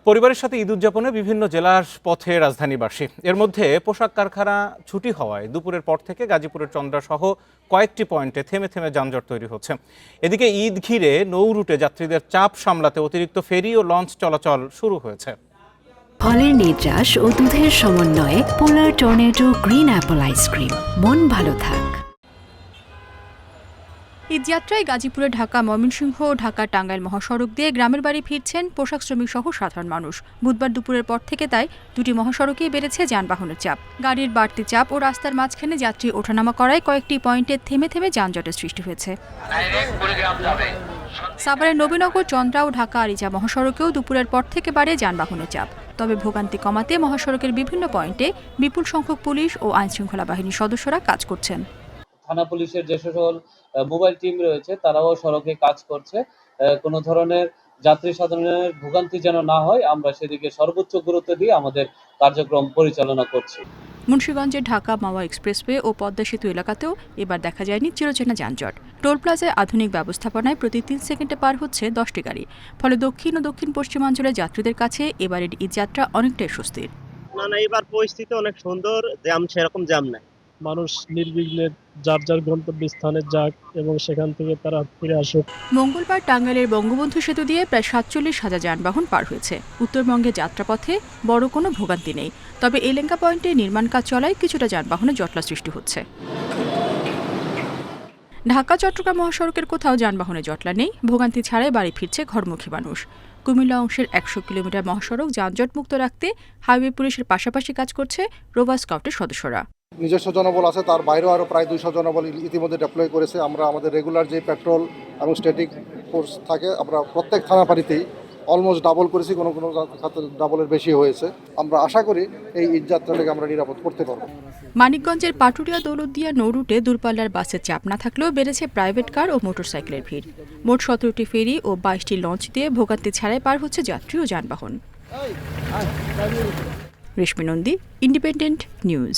পরিবারের সাথে ঈদ উদযাপনে বিভিন্ন জেলার পথে রাজধানীবাসী। এর মধ্যে পোশাক কারখানা ছুটি হওয়ায় দুপুরের পর থেকে গাজীপুরের চন্দ্রা সহ কয়েকটি পয়েন্টে থেমে থেমে যানজট তৈরি হচ্ছে। এদিকে ঈদ ঘিরে নৌ রুটে যাত্রীদের চাপ সামলাতে অতিরিক্ত ফেরি ও লঞ্চ চলাচল শুরু হয়েছে। ফলের নির্যাস ও দুধের সমন্বয়ে পোলার টর্নেডো গ্রিন অ্যাপল আইসক্রিম। মন ভালো থাক। ঈদযাত্রায় গাজীপুরে ঢাকা ময়মনসিংহ ও ঢাকা টাঙ্গাইল মহাসড়ক দিয়ে গ্রামের বাড়ি ফিরছেন পোশাক শ্রমিক সহ সাধারণ মানুষ। বুধবার দুপুরের পর থেকে তাই দুটি মহাসড়কেই বেড়েছে যানবাহনের চাপ। গাড়ির বাড়তি চাপ ও রাস্তার মাঝখানে যাত্রী ওঠানামা করায় কয়েকটি পয়েন্টে থেমে থেমে যানজটের সৃষ্টি হয়েছে। সাভারের নবীনগর, চন্দ্রা ও ঢাকা আরিচা মহাসড়কেও দুপুরের পর থেকে বাড়ে যানবাহনের চাপ। তবে ভোগান্তি কমাতে মহাসড়কের বিভিন্ন পয়েন্টে বিপুল সংখ্যক পুলিশ ও আইনশৃঙ্খলা বাহিনীর সদস্যরা কাজ করছেন। থানা পুলিশের যে সকল মোবাইল টিম রয়েছে তারাও সড়কে কাজ করছে। কোনো ধরনের যাত্রী সাধারণের ভোগান্তি যেন না হয়, আমরা সেদিকে সর্বোচ্চ গুরুত্ব দিয়ে আমাদের কার্যক্রম পরিচালনা করছি। মুন্সিগঞ্জের ঢাকা মাওয়া এক্সপ্রেসওয়ে ও পদ্মা সেতু এলাকাতেও এবার দেখা যায়নি চিরচেনা যানজট। টোল প্লাজায় আধুনিক ব্যবস্থাপনায় প্রতি 3 সেকেন্ডে পার হচ্ছে 10টি গাড়ি। ফলে দক্ষিণ ও দক্ষিণ পশ্চিমাঞ্চলের যাত্রীদের কাছে এবারের ঈদযাত্রা অনেকটাই স্বস্তির। না, এবার পরিস্থিতি অনেক সুন্দর, জ্যাম সেরকম জ্যাম নাই। মানুষ নির্বিঘ্নে যার যার গন্তব্যস্থানে যাক এবং সেখান থেকে তারা ফিরে আসুক। মঙ্গলবার টাঙ্গাইলের বঙ্গবন্ধু সেতু দিয়ে প্রায় 47,000 যানবাহন পার হয়েছে। উত্তরবঙ্গে যাত্রাপথে বড় কোনো ভোগান্তি নেই। তবে এলেঙ্গা পয়েন্টে নির্মাণ কাজ চলায় কিছুটা যানবাহনে জটলা সৃষ্টি হচ্ছে। ঢাকা চট্টগ্রাম মহাসড়কের কোথাও যানবাহনে জটলা নেই। ভোগান্তি ছাড়াই বাড়ি ফিরছে ঘরমুখী মানুষ। কুমিল্লা অংশের 100 কিলোমিটার মহাসড়ক যানজটমুক্ত রাখতে হাইওয়ে পুলিশের পাশাপাশি কাজ করছে রোভার স্কাউটের সদস্যরা। নিজস্ব জনবল আছে, তার বাইরেও আরও প্রায় 200 জনবল ইতিমধ্যে ডেপ্লয় করেছে। আমরা আমাদের রেগুলার যে পেট্রোল এবং স্ট্যাটিক ফোর্স থাকে, আমরা প্রত্যেক থানাপাড়িতেই অলমোস্ট ডাবল করেছি, কোনো কোনো ডাবলের বেশি হয়েছে। আমরা আশা করি এই ঈদযাত্রাটাকে আমরা নিরাপদ করতে পারবো। মানিকগঞ্জের পাটুরিয়া দৌলতদিয়া নৌ রুটে দূরপাল্লার বাসের চাপ না থাকলেও বেড়েছে প্রাইভেট কার ও মোটরসাইকেলের ভিড়। মোট 17টি ফেরি ও 22টি লঞ্চ দিয়ে ভোগান্তি ছাড়াই পার হচ্ছে যাত্রী ও যানবাহন। রেশমি নন্দী, ইন্ডিপেন্ডেন্ট নিউজ।